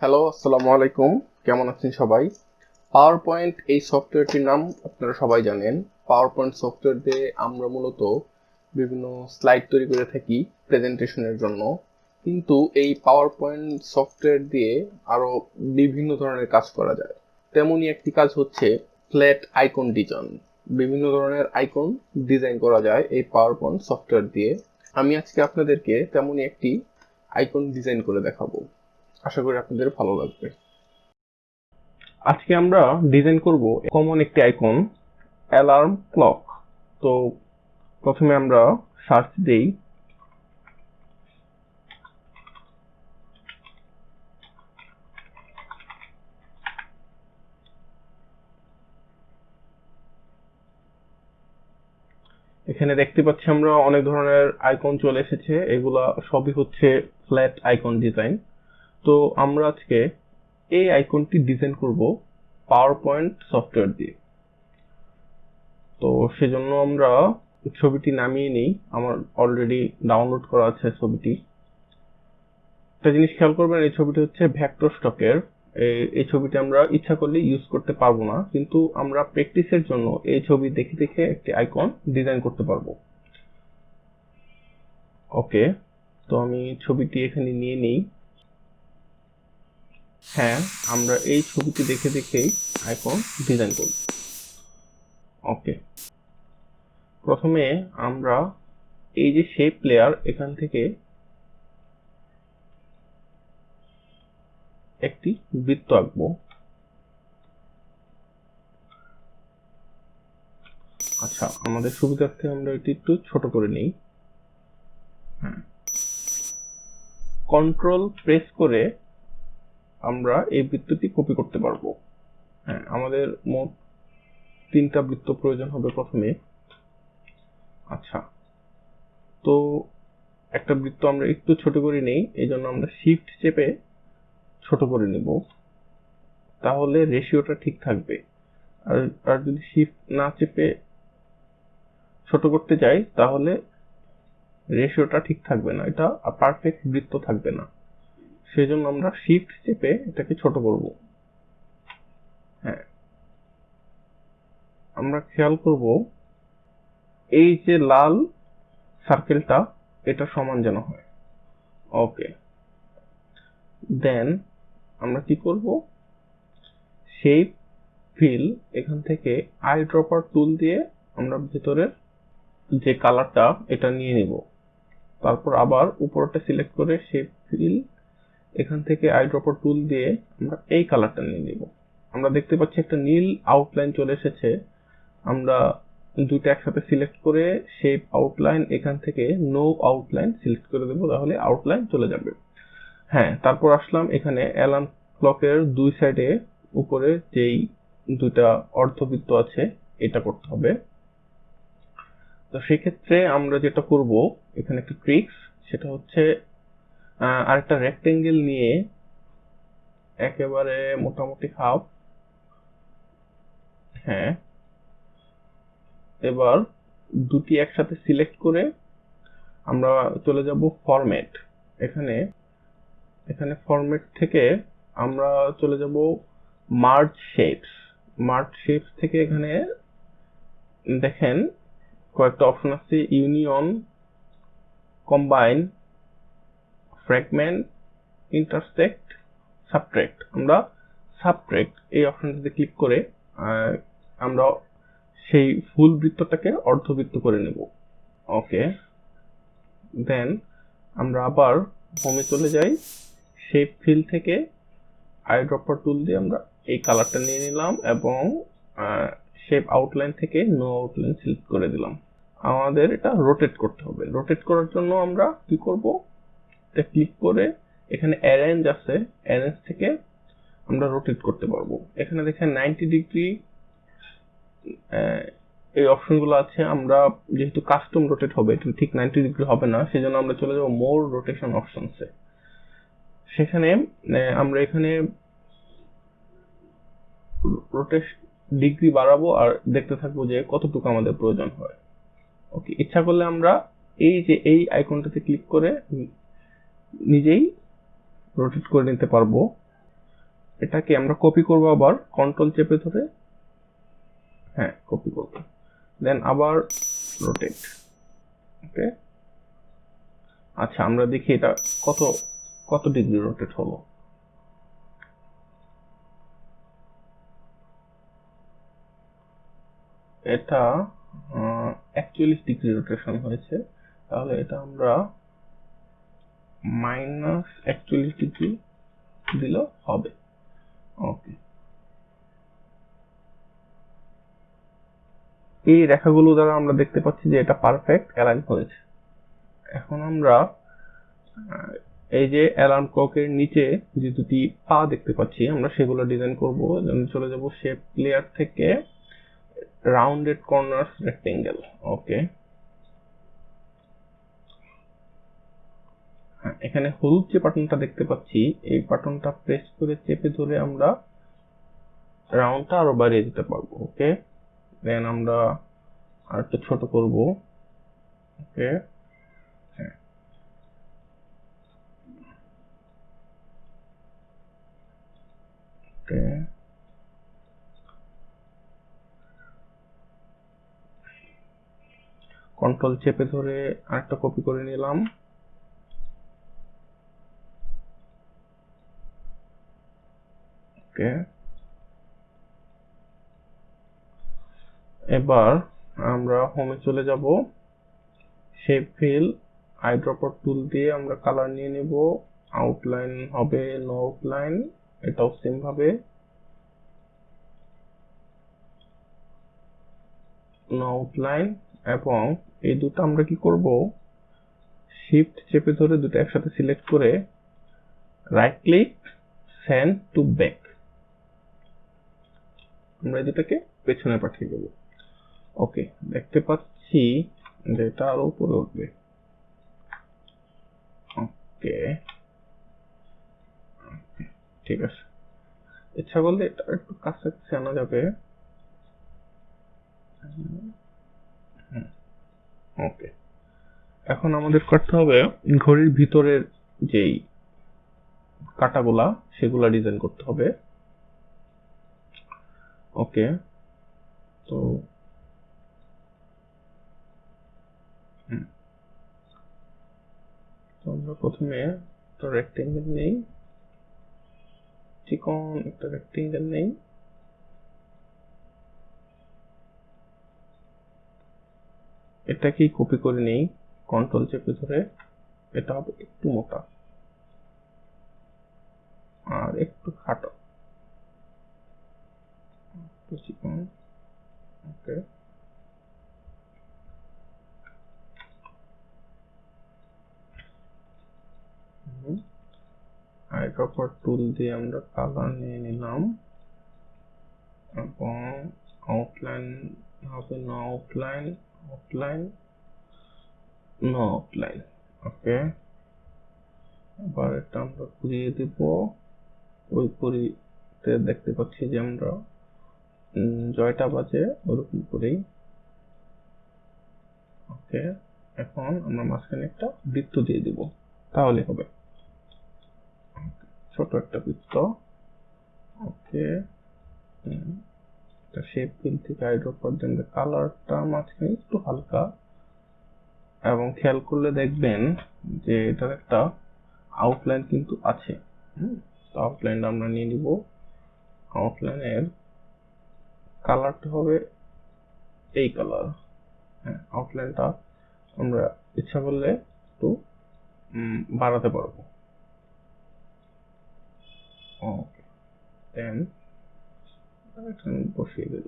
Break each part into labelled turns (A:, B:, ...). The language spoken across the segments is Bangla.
A: হ্যালো, আসসালামু আলাইকুম। কেমন আছেন সবাই? পাওয়ার পয়েন্ট এই সফটওয়্যারটির নাম আপনারা সবাই জানেন। পাওয়ার পয়েন্ট সফটওয়্যার দিয়ে আমরা মূলত বিভিন্ন স্লাইড তৈরি করে থাকি প্রেজেন্টেশনের জন্য। কিন্তু এই পাওয়ার পয়েন্ট সফটওয়্যার দিয়ে আরো বিভিন্ন ধরনের কাজ করা যায়। তেমনই একটি কাজ হচ্ছে ফ্ল্যাট আইকন ডিজাইন। বিভিন্ন ধরনের আইকন ডিজাইন করা যায় এই পাওয়ার পয়েন্ট সফটওয়্যার দিয়ে। আমি আজকে আপনাদেরকে তেমনই একটি আইকন ডিজাইন করে দেখাবো। আশা করি আপনাদের ভালো লাগবে। আজকে আমরা ডিজাইন করব কমন একটি আইকন, অ্যালার্ম ক্লক। তো প্রথমে আমরা সার্চ দেই। এখানে দেখতে পাচ্ছি আমরা অনেক ধরনের আইকন চলে এসেছে, এগুলা সবই হচ্ছে ফ্ল্যাট আইকন ডিজাইন। তো আমরা আজকে এই আইকনটি ডিজাইন করব পাওয়ার পয়েন্ট সফটওয়্যার দিয়ে। তো সেজন্য আমরা ছবিটি নামিয়ে নিই। আমার অলরেডি ডাউনলোড করা আছে ছবিটি। একটা জিনিস খেয়াল করবেন, এই ছবিটি হচ্ছে ভেক্টর স্টকের। এই ছবিটি আমরা ইচ্ছা করলে ইউজ করতে পারবো না, কিন্তু আমরা প্র্যাকটিসের জন্য এই ছবি দেখে দেখে একটি আইকন ডিজাইন করতে পারবো। ওকে, তো আমি ছবিটি এখানে নিয়ে নিই। হ্যাঁ, আমরা এই ছবিটি দেখে দেখেই আইকন ডিজাইন করব। ওকে, প্রথমে আমরা এই যে শেপ লেয়ার, এখান থেকে একটি বৃত্ত আঁকবো। আচ্ছা, আমাদের সুবিধার্থে আমরা এটি একটু ছোট করে নিই। হ্যাঁ, কন্ট্রোল প্রেস করে আমরা এই বৃত্তটি কপি করতে পারবো। হ্যাঁ, আমাদের মোট 3টা বৃত্ত প্রয়োজন হবে প্রথমে। আচ্ছা, তো একটা বৃত্ত আমরা একটু ছোট করে নেই, এই জন্য আমরা শিফট চেপে ছোট করে নেব, তাহলে রেশিওটা ঠিক থাকবে। আর আর যদি শিফট না চেপে ছোট করতে যাই, তাহলে রেশিওটা ঠিক থাকবে না, এটা পারফেক্ট বৃত্ত থাকবে না। সেজন্য আমরা শিফট চেপে এটাকে ছোট করব। হ্যাঁ, আমরা খেয়াল করব এই যে লাল সার্কেলটা, এটা সমান যেন হয়। ওকে, দেন আমরা কি করব, শেপ ফিল এখান থেকে আই ড্রপার টুল দিয়ে আমরা ভেতরের যে কালারটা এটা নিয়ে নিব। তারপর আবার উপরটা সিলেক্ট করে শেপ ফিল এখান থেকে আই ড্রপার টুল দিয়ে আমরা এই কালারটা নিয়ে নিব। আমরা দেখতে পাচ্ছি একটা নীল আউটলাইন চলে এসেছে। আমরা দুটো একসাথে সিলেক্ট করে শেপ আউটলাইন এখান থেকে নো আউটলাইন সিলেক্ট করে দেবো, তাহলে আউটলাইন চলে যাবে। হ্যাঁ, তারপর আসলাম এখানে অ্যালার্ম ক্লকের দুই সাইডে উপরে যেই দুইটা অর্ধবৃত্ত আছে এটা করতে হবে। তো সেক্ষেত্রে আমরা যেটা করব, এখানে একটা ট্রিক্স, সেটা হচ্ছে আরেকটা রেক্টেঙ্গেল নিয়ে একেবারে মোটামুটি হাফ। হ্যাঁ, এবার দুটি একসাথে সিলেক্ট করে আমরা চলে যাব ফরম্যাট। এখানে এখানে ফরম্যাট থেকে আমরা চলে যাব মার্জ শেপস। মার্জ শেপস থেকে এখানে দেখেন কয়েকটা অপশন আছে, union, combine, fragment, intersect, subtract. আমরা সাবট্রাক্ট এই অপশনটাতে ক্লিক করে আমরা সেই ফুল বৃত্তটাকে অর্ধবৃত্ত করে নেব। ওকে, দেন আমরা আবার হোমে চলে যাই। শেপ ফিল থেকে আই ড্রপার টুল দিয়ে আমরা এই কালারটা নিয়ে নিলাম এবং শেপ আউটলাইন থেকে নো আউটলাইন সিলেক্ট করে দিলাম। আমাদের এটা রোটেট করতে হবে। রোটেট করার জন্য আমরা কি করব, এটা ক্লিক করে এখানে অ্যারেঞ্জ আছে, অ্যারেঞ্জ থেকে আমরা রোটেট করতে পারবো। এখানে দেখেন 90 ডিগ্রি এই অপশনগুলো আছে। আমরা যেহেতু কাস্টম রোটেট হবে, এটা ঠিক 90 ডিগ্রি হবে না, সেজন্য আমরা চলে যাব মোর রোটেশন অপশনসে। সেখানে আমরা এখানে রোটেশন ডিগ্রি বাড়াবো আর দেখতে থাকবো যে কতটুকু আমাদের প্রয়োজন হয়। ওকে, ইচ্ছা করলে আমরা এই যে এই আইকনটাতে ক্লিক করে নিজেই রোটেট করে নিতে পারবো। এটাকে আমরা কপি করব, আবার কন্ট্রোল চেপে ধরে, হ্যাঁ কপি করব, দেন আবার রোটেট। ওকে, আচ্ছা আমরা দেখি এটা কত কত ডিগ্রি রোটেট হলো। এটা 41 ডিগ্রি রোটেশন হয়েছে, তাহলে এটা আমরা -41 ডিগ্রি দিলেও হবে। ওকে, এই রেখাগুলো দ্বারা আমরা দেখতে পাচ্ছি যে এটা পারফেক্ট অ্যালাইন হয়েছে। এখন আমরা এই যে অ্যালার্ম ক্লকের নিচে যে দুটি পা দেখতে পাচ্ছি, আমরা সেগুলো ডিজাইন করব। চলে যাব শেপ লেয়ার থেকে রাউন্ডেড কর্নার্স রেক্টেঙ্গেল। ওকে, এখানে হলুদ যে বাটনটা দেখতে পাচ্ছি, এই বাটনটা প্রেস করে চেপে ধরে আমরা রাউন্ডটা আরো বাড়িয়ে দিতে পারবো। ওকে, দেন আমরা আর একটু ছোট করব। ওকে, হ্যাঁ, ওকে, কন্ট্রোল চেপে ধরে আরেকটা কপি করে নিলাম। ওকে, এবার আমরা হোমে চলে যাব, শেপ ফিল আইড্রপার টুল দিয়ে আমরা কালার নিয়ে নেব। আউটলাইন হবে নো আউটলাইন, এটাও সেম ভাবে নো আউটলাইন। এবং এই দুটো আমরা কি করব, শিফট চেপে ধরে দুটো একসাথে সিলেক্ট করে right click, send to back, আমরা এই দুটাকে পেছনে পাঠিয়ে দেব। ওকে, দেখতে পাচ্ছি যে এটা আরো উপরে উঠবে। ওকে, ঠিক আছে, ইচ্ছা করলে এটা একটু কাছাকাছি আনা যাবে। ওকে, এখন আমাদের করতে হবে ঘড়ির ভিতরের যেই কাটাগুলা, সেগুলা ডিজাইন করতে হবে। ওকে, তো আমরা প্রথমে একটা রেক্টেঙ্গেল নেই, চিকন একটা রেক্টেঙ্গেল নেই, এটাকেই কপি করে নেই, কন্ট্রোল চেপে ধরে। এটা হবে একটু মোটা আর একটু খাটো, একটু চিকন। ওকে, আইড্রপার টুল দিয়ে আমরা কালার নিয়ে নিলাম এবং আউটলাইন হবে no outline, outline, no outline. Okay, এবার এটা আমরা ঘুরিয়ে দিব, ওই ঘড়িতে দেখতে পাচ্ছি যে আমরা জয়টা বাজে ওরকম করেই। ওকে, এখন আমরা মাঝখানে একটা বৃত্ত দিয়ে দিব, তাহলে হবে ছোট একটা বৃত্ত। ওকে, শেপ ফিল থেকে আইড্রপার দেন কালারটা মাঝখানে একটু হালকা, এবং খেয়াল করলে দেখবেন যে এটার একটা আউটলাইন কিন্তু আছে। তো আউটলাইনটা আমরা নিয়ে নিব, আউটলাইনের কালারটা হবে এই কালার। হ্যাঁ, আউটলাইনটা আমরা ইচ্ছা করলে একটু বাড়াতে পারবো। ওকে, দেন বসিয়ে দিল।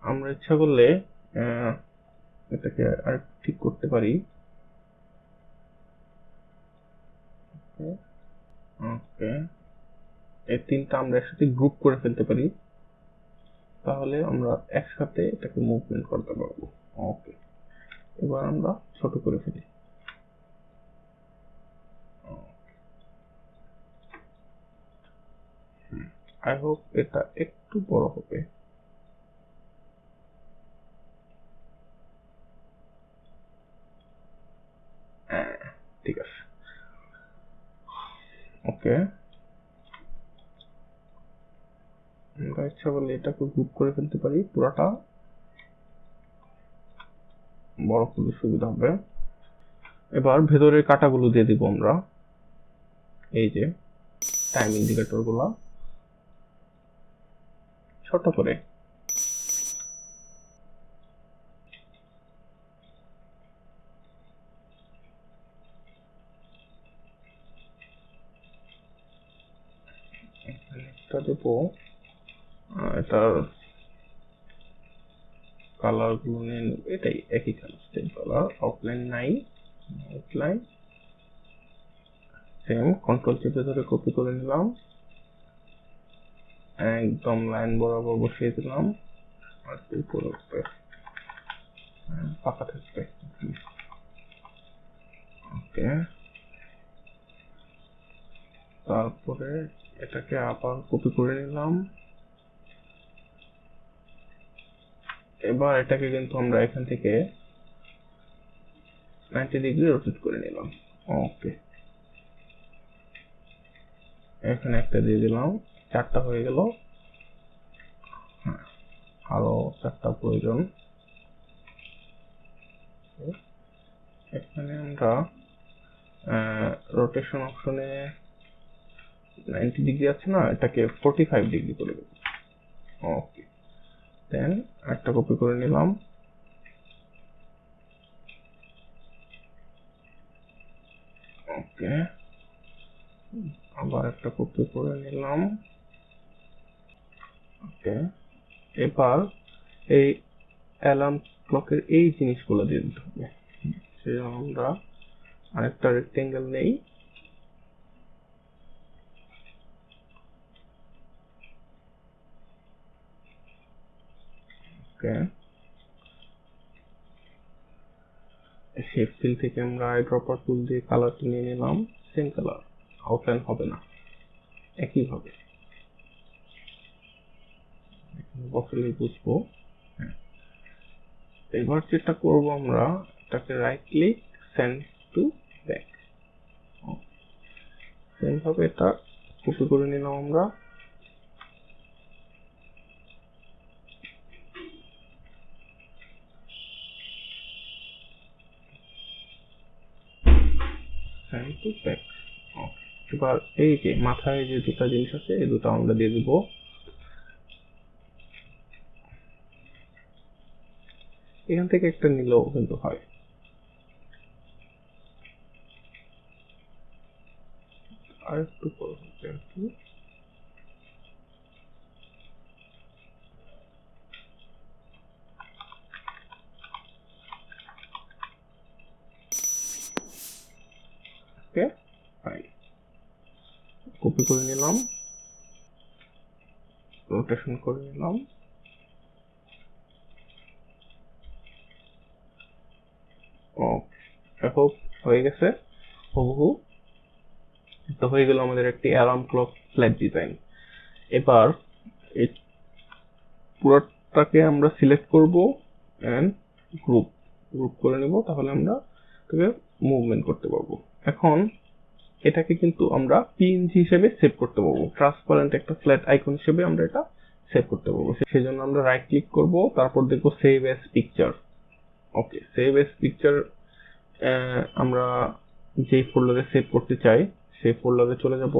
A: আমরা ইচ্ছা করলে এটাকে আর ঠিক করতে পারি। ওকে, এই তিনটা আমরা একসাথে গ্রুপ করে ফেলতে পারি, তাহলে আমরা একসাথে এটাকে মুভমেন্ট করতে পারবো। ওকে, এবার আমরা ছোট করে ফেলি। আই হোপ এটা একটু বড় হবে। ঠিক আছে, ওকে, আমরা ইচ্ছা করলে এটাকে গ্রুপ করে ফেলতে পারি, পুরাটা বড় করলে সুবিধা হবে। এবার ভেতরের কাটাগুলো দিয়ে দিব আমরা, এই যে টাইম ইন্ডিকেটর গুলা ছোট করে। এটা দেব, এটার কালার গুলো নিয়ে নেব, এটাই একই কালার, সেম কালার। আউটলাইন নাই, আউটলাইন সেম, কন্ট্রোল চেপে ধরে কপি করে নিলাম, একদম লাইন বরাবর বসিয়ে দিলাম, আর উপরে ফাঁকা থাকবে। ওকে, তারপরে এটাকে আবার কপি করে নিলাম। এবার এটাকে কিন্তু আমরা এখান থেকে 90 ডিগ্রি রোটেট করে নিলাম। ওকে, এখানে একটা দিয়ে দিলাম, 4টা হয়ে গেল। আরো 4টা প্রয়োজন। এখানে আমরা রোটেশন অপশনে 90 ডিগ্রি আছে না, এটাকে 45 ডিগ্রি করে দেব। ওকে, দেন একটা কপি করে নিলাম। ওকে, আবার একটা কপি করে নিলাম। ওকে, এবার এই অ্যালার্ম ক্লকের এই জিনিসগুলো দিয়ে দিতে হবে। সেজন্য আমরা আরেকটা রেক্টেঙ্গেল নেই, ওকে, শেপ ফিল থেকে আমরা আইড্রপার টুল দিয়ে কালারটা নিয়ে নিলাম, সেম কালার, আউটলাইন হবে না, একইভাবে বসালেই বুঝবো। এবার যেটা করব আমরা, এটাকে right click, send to back, same ভাবে এটা কপি করে নিলাম আমরা। Send to back. এবার এই যে মাথায় যে দুটো জিনিস আছে, এই দুটো আমরা দিয়ে দিব। এখান থেকে একটা নিলেও কিন্তু হয়। আর একটু বড় হবে আর কি। ওকে, ফাইন, কপি করে নিলাম, রোটেশন করে নিলাম। হোপ হয়ে গেছে হুবহু। তো হয়ে গেল আমাদের একটি অ্যালার্ম ক্লক ফ্ল্যাট ডিজাইন। এবার এই পুরোটাকে আমরা সিলেক্ট করব এন্ড গ্রুপ গ্রুপ করে নেব, তাহলে আমরা এটাকে মুভমেন্ট করতে পারবো। এখন এটাকে কিন্তু আমরা পিএনজি হিসেবে সেভ করতে পারবো, ট্রান্সপারেন্ট একটা ফ্ল্যাট আইকন হিসেবে আমরা এটা সেভ করতে পারবো। সেজন্য আমরা রাইট ক্লিক করব, তারপর দেখবো সেভ অ্যাজ পিকচার। ওকে, সেভ অ্যাজ পিকচার আমরা যেই ফোল্ডারে সেভ করতে চাই সেই ফোল্ডারে চলে যাব।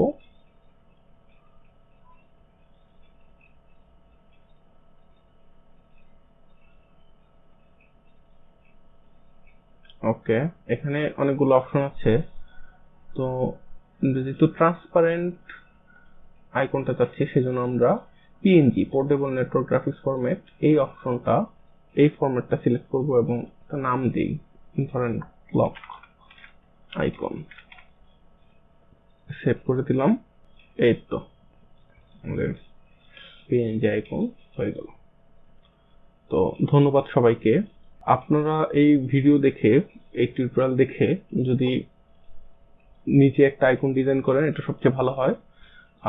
A: ওকে, এখানে অনেকগুলো অপশন আছে, তো যেহেতু ট্রান্সপারেন্ট আইকনটা চাচ্ছি সেজন্য আমরা PNG, portable network graphics format, এই অপশনটা, এই ফরম্যাটটা সিলেক্ট করব এবং একটা নাম দিই, ধরেন ক্লক আইকন। সেভ করে দিলাম। এই তো আমাদের পিএনজি আইকন হয়ে গেল। তো ধন্যবাদ সবাইকে। আপনারা এই ভিডিও দেখে, এই টিউটোরিয়াল দেখে যদি নিচে একটা আইকন ডিজাইন করেন এটা সবচেয়ে ভালো হয়।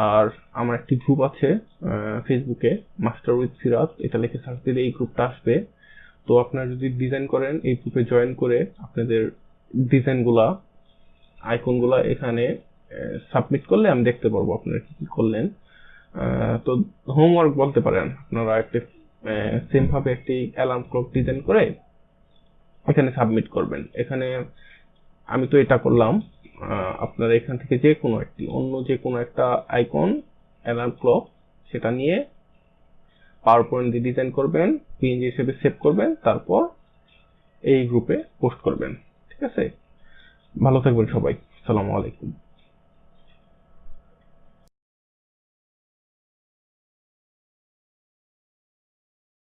A: আর আমার একটি গ্রুপ আছে ফেসবুকে, মাস্টার উইথ সিরাজ, এটা লিখে সার্চ দিলে এই গ্রুপটা আসবে। তো আপনারা যদি ডিজাইন করেন এই গ্রুপে জয়েন করে আপনাদের ডিজাইনগুলা, আইকনগুলা এখানে সাবমিট করলে আমি দেখতে পারবো আপনারা কি কি করলেন। তো হোমওয়ার্ক বলতে পারেন, আপনারা একটি সেম ভাবে একটি অ্যালার্ম ক্লক ডিজাইন করে এখানে সাবমিট করবেন। এখানে আমি তো এটা করলাম, আপনারা এখান থেকে যে কোনো একটি অন্য যে কোনো একটা আইকন অ্যালার্ম ক্লক সেটা নিয়ে পাওয়ার পয়েন্ট দিয়ে ডিজাইন করবেন, পিএনজি হিসেবে সেভ করবেন, তারপর এই গ্রুপে পোস্ট করবেন। ঠিক আছে, ভালো থাকবেন সবাই, আসসালামু আলাইকুম।